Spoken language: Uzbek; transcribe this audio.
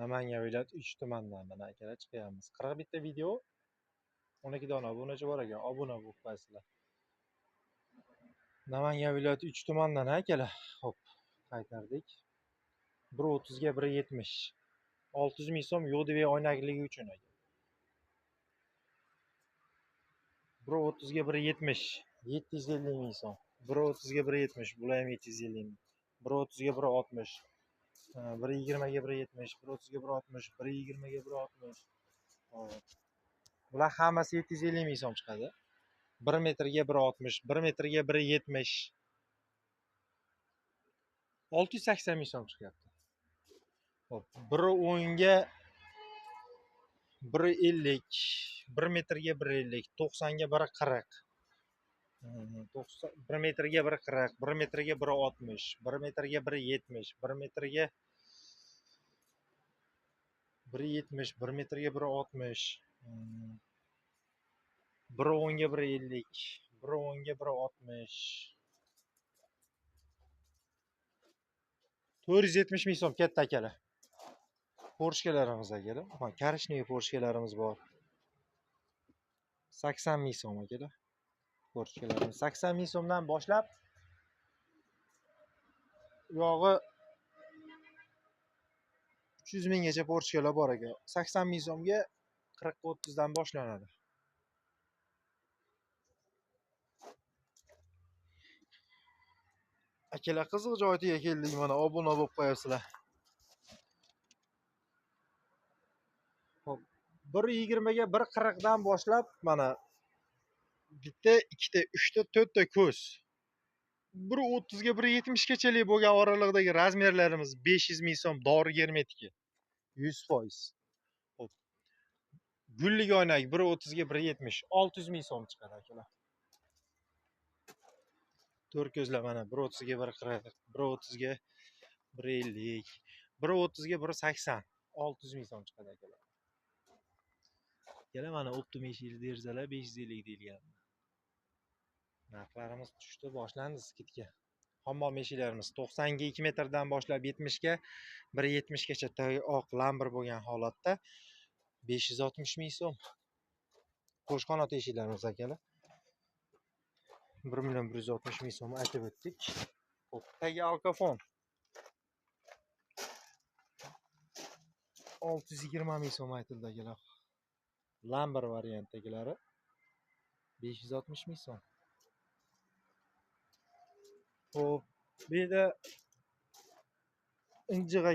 Namangan viloyati 3 tumandan mana akalar chiqyapmiz. 41 ta video, 12 dona obunachi bor ekan. Obuna bo'lib qo'yasizlar. Namangan viloyati 3 tumandan akalar. Xo'p, qaytardik. 1.30 ga 1.70. 600 ming so'm yo'q deb oynakligi uchun aka. 1.30 ga 1.70. 750 ming so'm. 1.30 ga 1.70. Bular ham 750 ming. 1.30 ga 1.60. 1.20 ga 1.70. 1.30 ga 1.60. 1.20 ga 1.60. Bular hammasi 750 ming so'm chiqadi. 1 metrga 1.60, 1 metrga 1.70. 680 ming so'm chiqyapti. Xo'p, 1.10 ga 1.50, 1 metrga 1.50, 90 ga 1.40. 1 metrga 1.40, 1 metrga 1.60, 1 metrga 1.70, 1 metrga 1.70, 1 metrga 1.60, 1.10 ga 1.50, 1.10 ga 1.60. 470 ming so'm katta akalar. Porshkalarimiz akalar. Ha, korishniy porshkalarimiz bor. 80 ming so'm akalar. Porshkalarimiz 80 ming so'mdan boshlab yog'i 300 minggacha porshkalar bor ekan. 80 ming so'mga 40-30 dan boshlanadi. Akalar qiziq joyga keldik, mana obuna bo'lib qo'yapsizlar. Xo'p, 1.20 ga 1.40 dan boshlab mana bitta, ikkita, uchta, to'rtta ko'z. 1.30 ga 1.70 gachalik bo'lgan oralig'idagi razmerlarimiz 500 ming so'm dori germetiki. 100%. Xo'p. Gullik oynak 1.30 ga 1.70, 600 ming so'm chiqadi akalar. To'rt ko'zlar mana 1.30 ga 1.40, 1.30 ga 1.50, 1.30 ga 1.80, 600 ming so'm chiqadi akalar. Yana mana optimishir derzalar 550 deyilgan. Narxlarimiz tushdi, boshlandi skidga. Hammom eshiklarimiz 90 ga 2 metrdan boshlab 70 ga 1.70 gacha oq lambir bo'lgan holatda 560 ming so'm. Qo'shqanot eshiklarimiz akalar. 1.160 ming so'm aytib o'tdik. Xo'p, tagi alkafon 620 ming so'm aytildi akalar. Lambir variantdagilari 560 ming so'm. Xo'p, bu yerda injiq